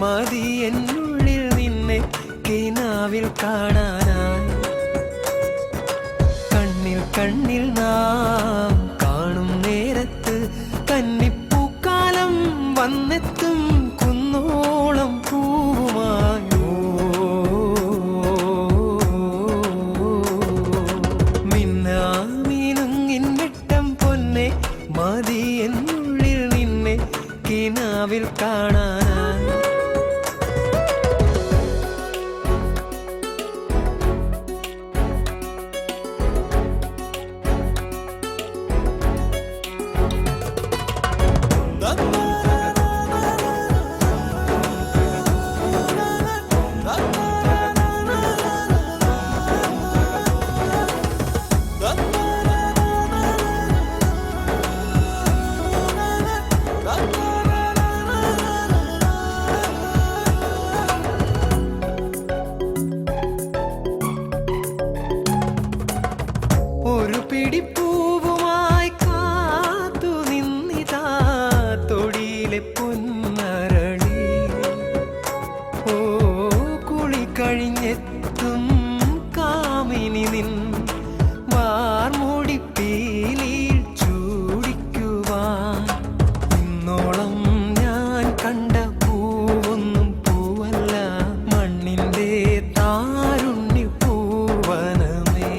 മതി എന്നുള്ളിൽ നിന്നെ കിനാവിൽ കാണാനായി. കണ്ണിൽ കണ്ണിൽ നാം കാണും നേരത്ത് കന്നിപ്പൂക്കാലം വന്നെത്തും കുന്നോളം പൂവുമായോ. മിന്നാമിനുങ്ങിൻ വെട്ടം പൊന്നെ മതി എന്നുള്ളിൽ നിന്നെ കിനാവിൽ കാണാനായി. ഒരു പിടിപ്പൂവുമായി കാത്തു നിന്നിതാ തൊടിയിലെ പൊന്നരളി. ഓ കുളി കഴിഞ്ഞെത്തും കാമിനി നിൻ വാർമുടിപ്പീലിൽ ചൂടിക്കുവാൻ. ഇന്നോളം ഞാൻ കണ്ട പൂവൊന്നും പൂവല്ല, മണ്ണിൻ്റെ താരുണ്യ പൂവനമേ.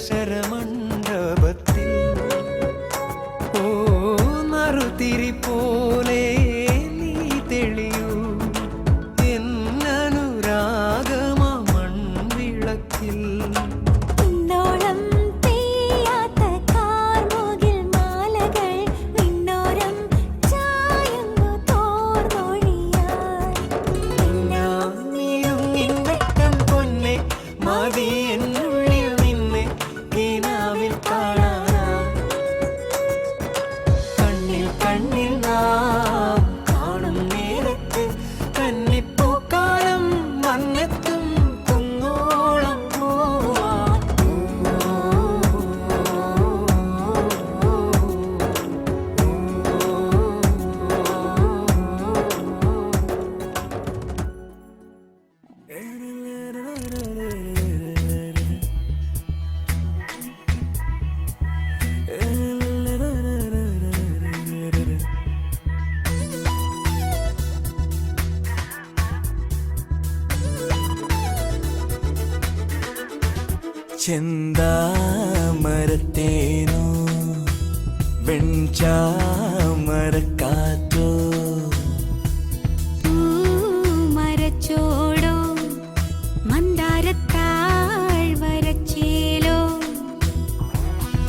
ശരമണ്ഡപത്തിൽ ഓ നറുതിരി പോലെ നീ തെളിയൂ എന്നനുരാഗമ മൺവിളക്കിൽ. മതി എന്നുള്ളിൽ നിന്നെ കിനാവിൽ കാണാനായി. കണ്ണിൽ കണ്ണിൽ നാം കാണും നേരത്ത് കന്നിപ്പൂക്കാലം വന്നെത്തും കുന്നോളം പൂവാൻ. ചെന്താമരത്തേനോ വെൺചാമരക്കാറ്റോ മരച്ചോടോ മന്ദാരത്താഴ്വരച്ചേലോ.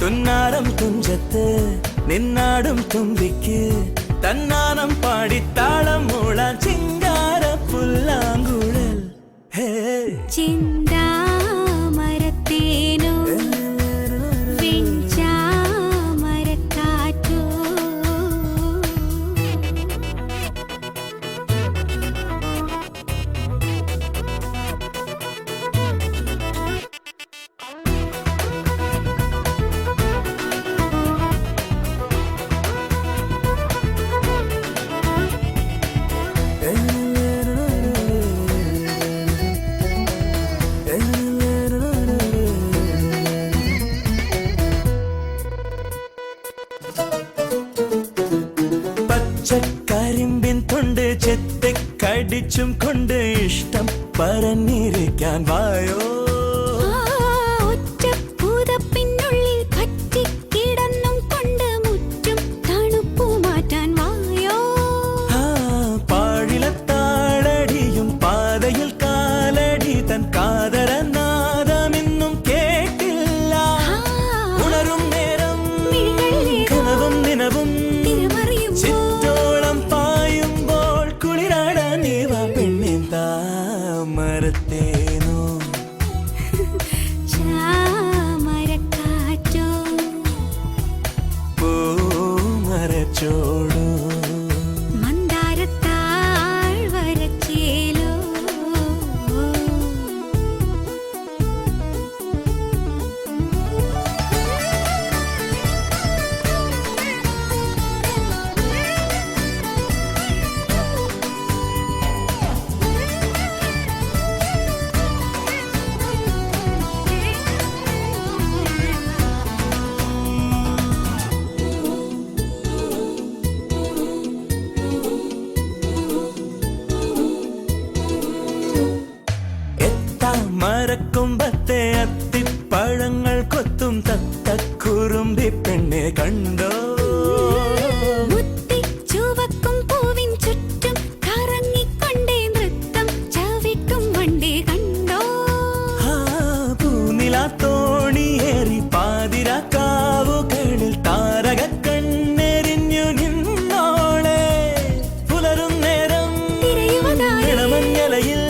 തുന്നാരം തുഞ്ചത്ത് നിന്നാടും തുമ്പിക്ക് തന്നാനം പാടിത്താളം മൂളാൻ ചിങ്കാര പുല്ലാങ്കുഴൽ. ഹേ ചിന്താമരത്തേനോ വെൺചാമരക്കാറ്റോ. ഇഷ്ടം പറഞ്ഞിരിക്കാൻ വായോ. ഒറ്റപ്പൂതപ്പിനുള്ളിൽ കറ്റിക്കിടന്നും കൊണ്ട് മുറ്റും തണുപ്പു മാറ്റാൻ വായോ. പാഴിലത്താളടിയും പാതയിൽ കാലടി തൻ കാതരനാദമെന്നും കേട്ടില്ല. ഉണരും നേരം കനവും നിനവും ചിറ്റോളം പായുമ്പോൾ കുളിരാടാൻ നീവ പെണ്ണിൻ താമരത്തേനോ ചാമരക്കാറ്റോ പൂമരച്ചോടോ മന്ദാരത്താഴ്വരച്ചേലോ. മരക്കൊമ്പത്തെ അത്തിപ്പഴങ്ങൾ കൊത്തും തത്തക്കുറുമ്പി പെണ്ണെ കണ്ടോ. ചുവക്കും പൂവിൻ ചുറ്റും കറങ്ങിക്കൊണ്ടേ നൃത്തം ചവിട്ടും വണ്ടേ കണ്ടോ. പൂനിലാത്തോണിയേറി പാതിരാക്കാവുകളിൽ താരക കണ്ണെറിഞ്ഞു നിന്നോളെ. പുലരും നേരം ഇളമഞ്ഞലയിൽ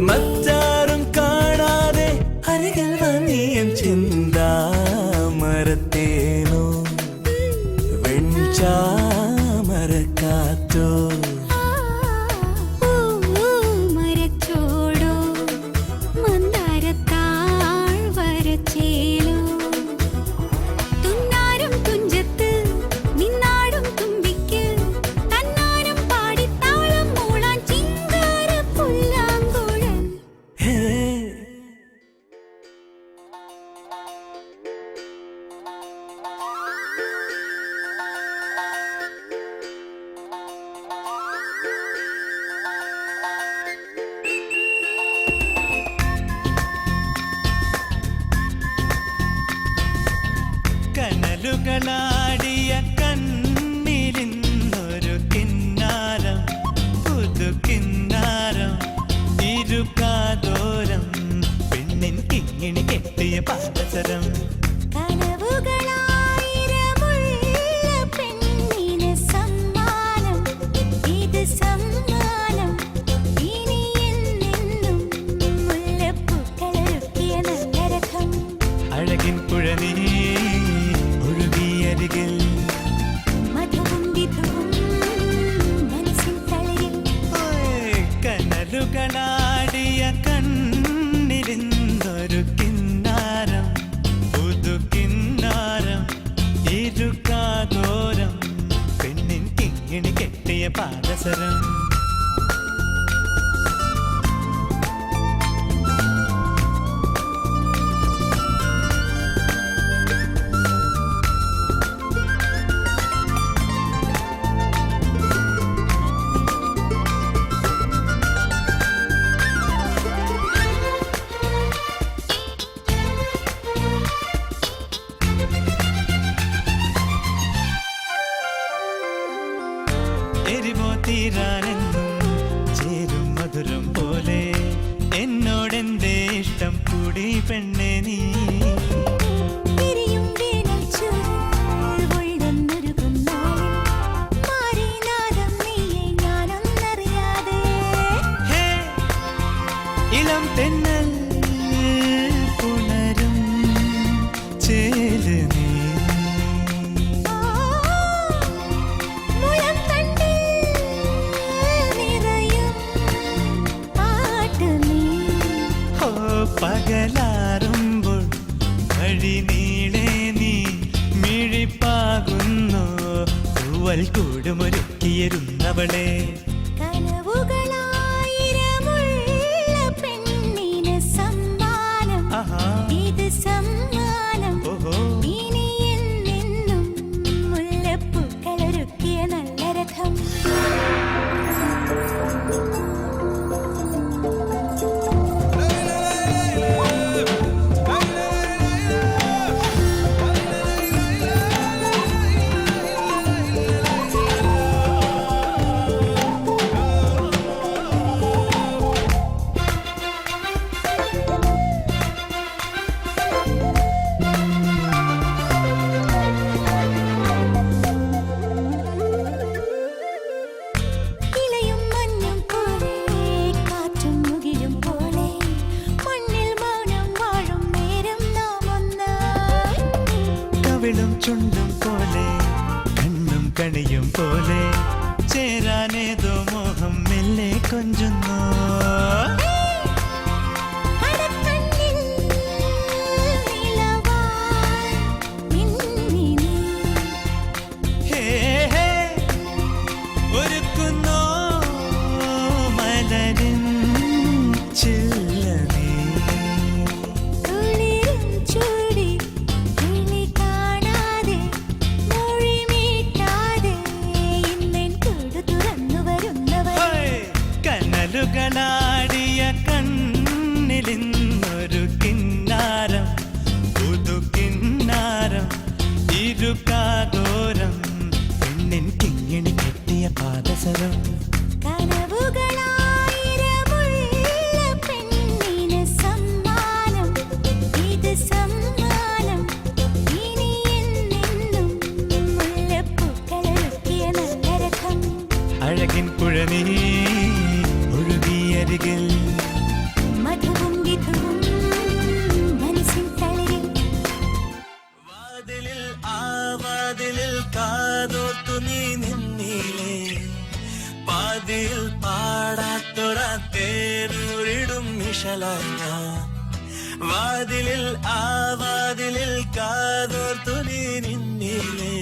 മറ്റാരും കാണാതെ അരികൾ വന്നിയൻ ചിന്താമരത്തേനോ വെൺചാമരക്കാറ്റോ മരച്ചോടോ മന്ദാരത്താഴ്വരച്ചേലോ. തുന്നാരും തുഞ്ചത്ത് നിന്നാടും തുമ്പിക്ക് തന്നാനും പാടിത്താളം മൂളാൻ ചിങ്കാര പുല്ലാങ്കുഴൽ. ഹേ കനലുകളാടിയ കണ്ണിലിന്നൊരു കിന്നാരം പുതുക്കിന്നാരം ഇരുകാതോരം പെണ്ണിൻ കിങ്ങിണി കെട്ടിയ പാദസരം. കനവുകളായിരമുള്ള പെണ്ണിന് സമ്മാനം ഇത് സമ്മാനം ഇനി എന്നെന്നും മുല്ലപ്പൂക്കളൊരുക്കിയ നല്ല രഥം. അഴകിൻ പുഴനീ ഒഴുകിയരികിൽ മധുവും വിധുവും മനസ്സിൻ തളരിൽ. കനലുകളാടിയ കണ്ണിലിന്നൊരു കിന്നാരം പുതുക്കിന്നാരം ഇരുകാതോരം പെണ്ണിൻ കിങ്ങിണി കെട്ടിയ പാദസരം. എരിവോ തീരാനെന്നും ചേരും മധുരം പോലെ എന്നോടെന്തേ ഇഷ്ടം കൂടി പെണ്ണെ നീ. തിരിയും വേനൽ ചൂട് കൊള്ളുന്നൊരുകും നാളിൽ മാറിനാദം നീയെ ഞാനൊന്നറിയാതെ. ഹേ ഇളം തെന്നൽ പുണരും ചേല് നീ. മുളം തണ്ടിൽ നിറയും പാട്ട് നീ. പകലാറുമ്പോൾ വഴി നീളെ നീ മിഴിപ്പാകുന്നു തൂവൽ കൂടുമൊരുക്കിയിരുന്നവളെ. കനവുകളായിരമുള്ള പെണ്ണിന് സമ്മാനം ഇത് സമ്മാനം ഇനി എന്നെന്നും മുല്ലപ്പൂക്കളൊരുക്കിയ നല്ല രഥം. ചുണ്ടും പോലെ കണ്ണും കണിയും പോലെ ചേരാനേതോ മോഹം മെല്ലെ കൊഞ്ചുന്നു. കടക്കണ്ണിൽ നിലവായി മിന്നി നീ. ഹേ ഹേ ഒരുക്കുന്നോ മലരിൻ ചില്ലനേ. കുളിരും ചൂടി കിളി കാണാതെ മൊഴി മീട്ടാതെ ഇന്നെൻ കൂടു തുറന്നു വരുന്നവർ. കനലുകളാടിയ കണ്ണിലിന്നൊരു കിന്നാരം പുതുകിന്നാരം ഇരുകാതോരം പെണ്ണിൻ കിങ്ങിണി കെട്ടിയ പാദസരം. കനവുകളായിരമുള്ള പെണ്ണിന് സമ്മാനം ഇത് സമ്മാനം ഇനി എന്നെന്നും മുല്ലപ്പൂക്കളൊരുക്കിയ നല്ല രഥം. അഴകിൻ പുഴനീ ഒഴുകിയരികിൽ മധുവും വിധുവും മനസ്സിൻ തളിരിൽ. വാതിലിൽ ആ വാതിലിൽ കാതോർത്തു നീ നിന്നീലേ. പാതിയിൽ പാടാത്തൊര തേനൂരിടും നിശലായ. വാതിലിൽ ആ വാതിലിൽ കാതോർത്തു നീ നിന്നീലേ.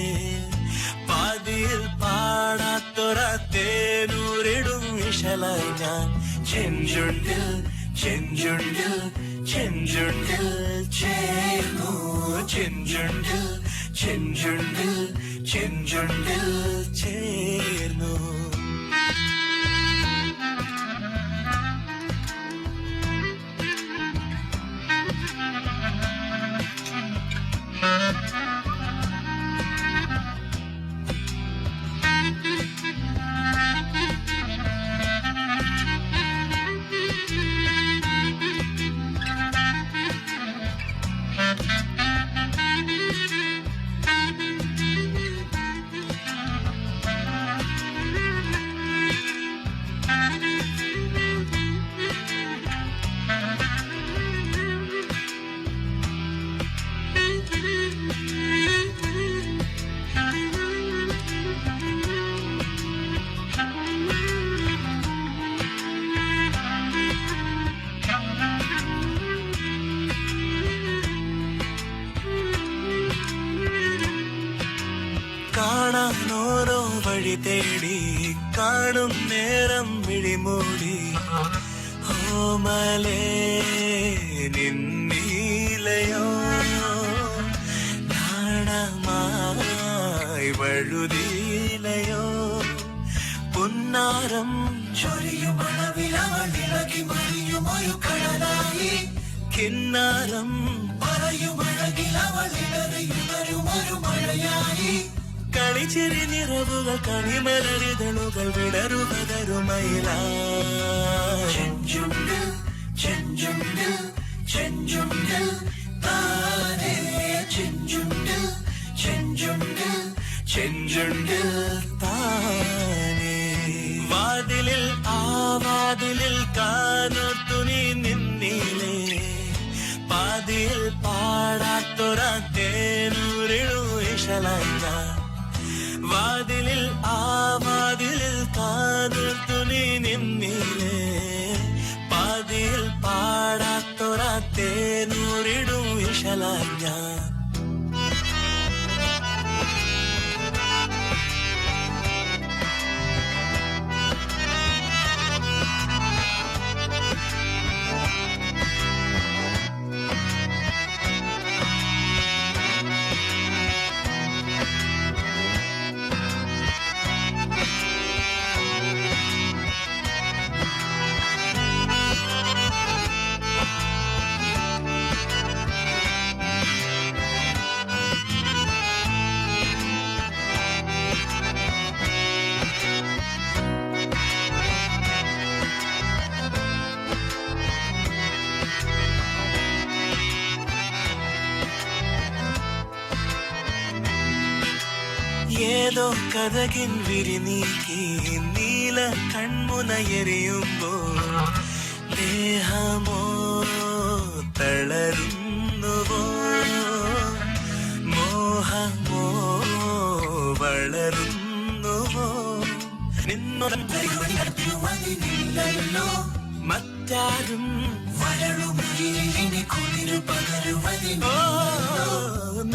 പാതിയിൽ പാടാത്തൊര തേനൂരിടും നിശലായി ഞാൻ. ചെഞ്ചുണ്ടിൽ ചെഞ്ചുണ്ടിൽ ചെഞ്ചുണ്ടിൽ ചേർന്നു. ചെഞ്ചുണ്ടിൽ ചെഞ്ചുണ്ടിൽ ചെഞ്ചുണ്ടിൽ ചേർന്നു. കാണാനോരോ വഴി തേടി കാണും നേരം മിഴിമൂടി. ഓമലേ നിന്നീലയോ നാണമായി വഴുതീലയോ. പുന്നാരം ചൊരിയുമളവിലവളിളകി മറിയുമൊരു കടലായി. കിന്നാരം പറയുമഴകിലവളിടറിയുണരുമൊരു മഴയായി. കളിച്ചിരി നിറവുകൾ കണിമലരിതളുകൾ വിടരുവതരുമയിലായി. ചെഞ്ചുണ്ടിൽ ചെഞ്ചുണ്ടിൽ ചെഞ്ചുണ്ടിൽ താനേ. ചെഞ്ചുണ്ടിൽ ചെഞ്ചുണ്ടിൽ ചെഞ്ചുണ്ടിൽ താനേ. വാതിലിൽ ആ വാതിലിൽ കാനോർത്തു നീ നിന്നീലേ. പാതിയിൽ പാടാത്തൊര തേനൂരിടു ഇശലായി ഞാൻ. വാതിലിൽ ആ വാതിലിൽ കാനോർത്തു നീ നിന്നീലേ. പാതിയിൽ പാടാത്തൊര തേനൂരിടു ഇശലായി ഞാൻ. ഏതോ കഥകിൻ വിരിനീക്കി നീല കൺമുനയെരിയുമ്പോൾ ദേഹമോ തളരുന്നുവോ മോഹമോ കാറ്റാരും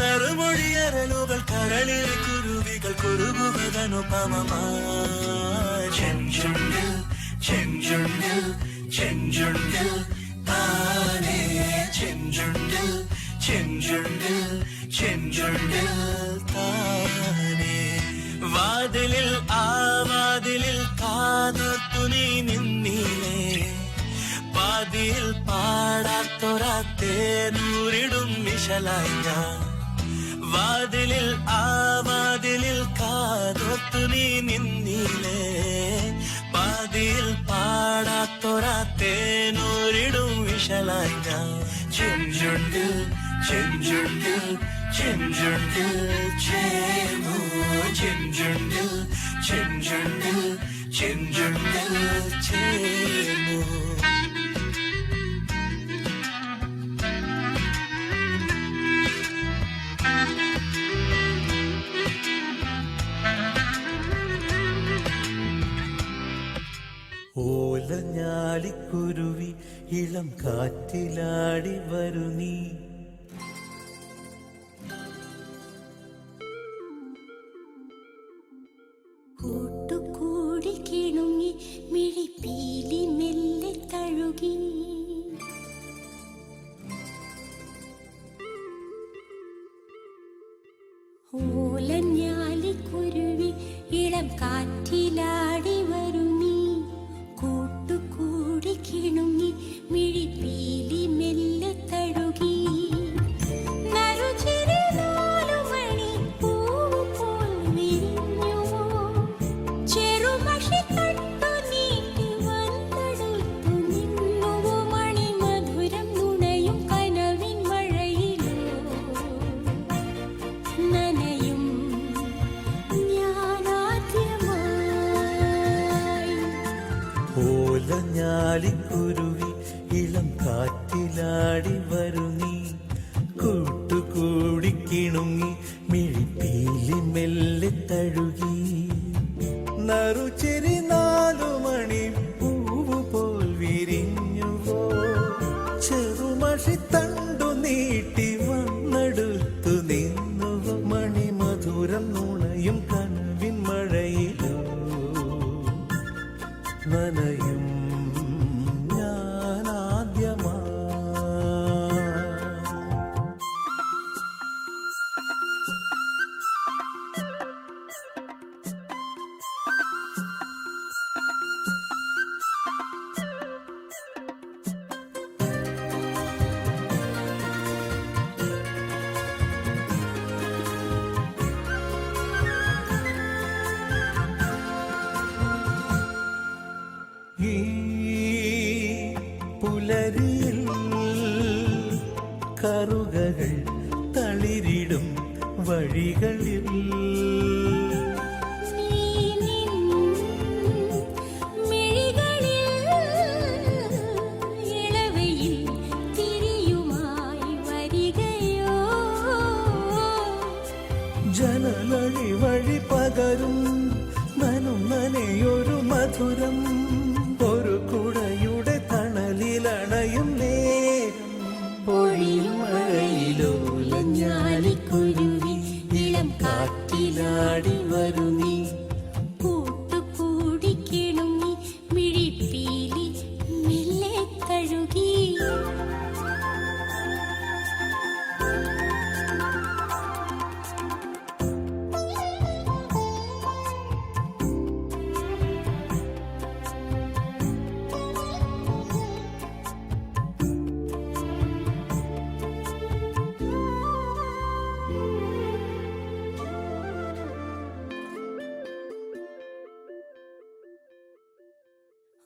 നറുമൊഴിയരലുകൾ കരളിൽ കുരുവികൾ കുറുകുവതനുപമമായി ചെഞ്ചുണ്ടിൽ ചെഞ്ചുണ്ടിൽ ചെഞ്ചുണ്ടിൽ താനേ ചെഞ്ചുണ്ടിൽ ചെഞ്ചുണ്ടിൽ ചെഞ്ചുണ്ടിൽ താനേ വാതിലിൽ ആ വാതിലിൽ കാതോർത്തു നീ നിന്നീലേ പാതിയിൽ പാടാത്തൊരാത്തേനൂരിടും വിശലായി ഞാൻ വാതിലിൽ ആ വാതിലിൽ കാതോർത്തു നീ നിന്നീലേ പാതിയിൽ പാടാത്തൊരാത്തേനൂരിടും വിശലായി ഞാൻ ചെഞ്ചുണ്ടിൽ ചെഞ്ചുണ്ടിൽ ചെഞ്ചുണ്ടിൽ ചേമു ചെഞ്ചുണ്ടിൽ ചെഞ്ചുണ്ടിൽ ചെഞ്ചുണ്ടിൽ ചേമു ഓലഞ്ഞാലിക്കുരുവി ഇളം കാറ്റിലാടി വരു നീ കൂട്ടുകൂടി കിണുങ്ങി മിഴിപ്പീലി മെല്ലെ തഴുകി ഓലഞ്ഞാലിക്കുരുവി ഇളം കാറ്റിലാടി വരു നീ കൂട്ടുകൂടി കിണുങ്ങി മിഴിപ്പീലി മെല്ലെ തഴുകി നറുചിരി നാലുമണി പൂവ് പോൽ വിരിഞ്ഞുവോ ചെറുമഷി തട്ടു നീട്ടി വന്നെടുത്തു നിന്നുവോ മണിമധുരം നുണയും കനവിൻ മഴയിലോ നനയും ഞാനാദ്യമായി ഓലഞ്ഞാലിക്കുരുവി ഇളം കാറ്റിലാടി വരു നീ കൂട്ടുകൂടി കിണുങ്ങി മിഴിപ്പീലി മെല്ലെ തഴുകി നറുചെരി നാലുമണി പൂവ് പോൽ വിരിഞ്ഞുവോ ചെറുമഷി തണ്ടു നീട്ടി വന്നെടുത്തു നിന്നുവോ മണിമധുരം നുണയും കനവിൻ മഴയിലോ നനയും ഞാനാദ്യമാ ഈ പുലരിയിൽ കറുകകൾ തളിരിടും വഴികളിൽ നീ നിൻ മിഴികളിൽ ഇളവയിൽ തിരിയുമായി വരികയോ ജനലഴി വഴി പകരും നനുനനെയൊരു മധുരം ഒരു കുടയുടെ തണലിലണയും നേരം പൊഴിയും മഴയിലോലഞ്ഞാലിക്കുരുവി ഇളം കാറ്റിലാടി വരു നീ കൂട്ടുകൂടി കിണുങ്ങി മിഴിപ്പീലി മെല്ലെ തഴുകി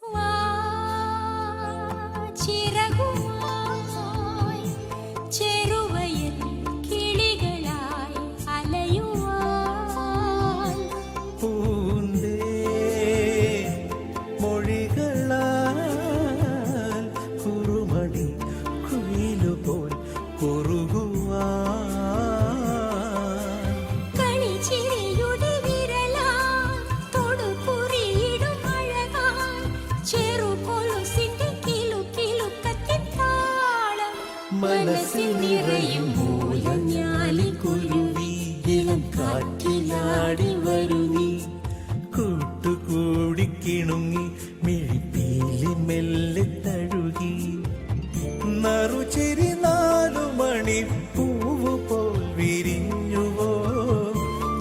വാ ചിറകുമായി ചെറുവയൽ കിളികളായി അലയുവാൻ പൂന്തേ മൊഴികളാൽ കുറുമണി കുയിലുപോൽ കുറുകുവാൻ കളിച്ചിരിയുടെ വിരലാൽ തൊടുകുറിയിടും അഴകാൽ ചെറുകൊലുസിന്റെ കിലുക്കം മനസ്സിൽ നിറയും മൂലഞ്ഞാലിക്കുരുവി ഇളം കാറ്റിലാടി വരുന്നീ കൂട്ടുകൂടി കിണുങ്ങി മിഴിപ്പീലി മെല്ലെ തഴുകി നറുചിരി 4 മണി പൂവ് പോൽ വിരിഞ്ഞുവോ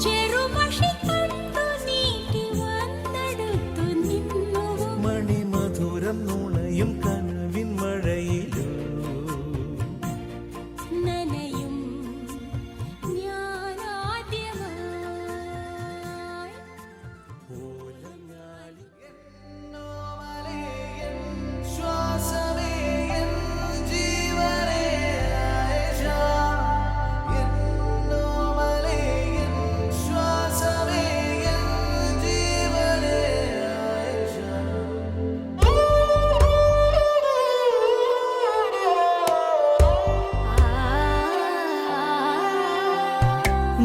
ചെറുമഷി കണ്ടു നീട്ടി വന്നെടുത്തു നിന്നുവോ മണിമധുരം നുണയും കനവിൻ മഴയിലോ നനയും ഞാനാദ്യമായി ഓലഞ്ഞാലി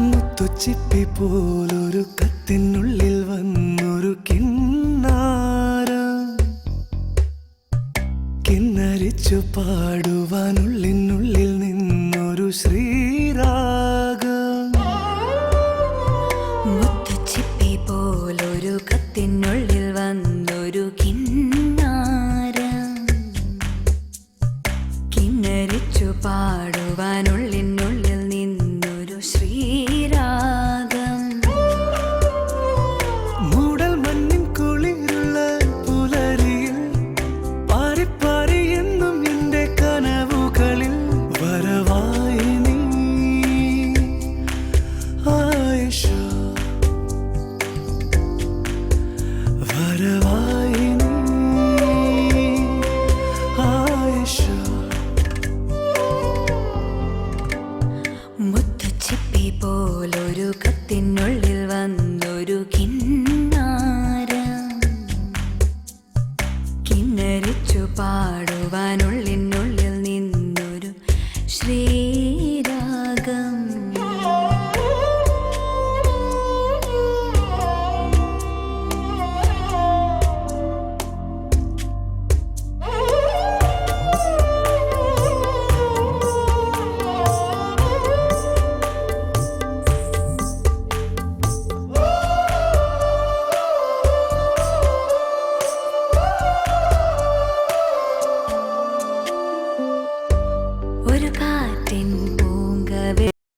മുത്തുച്ചിപ്പി പോലൊരു കത്തിനുള്ളിൽ വന്നൊരു കിന്നാരം കിന്നരിച്ചു പാടുവാനുള്ളിനുള്ളിൽ നിന്നൊരു ശ്രീ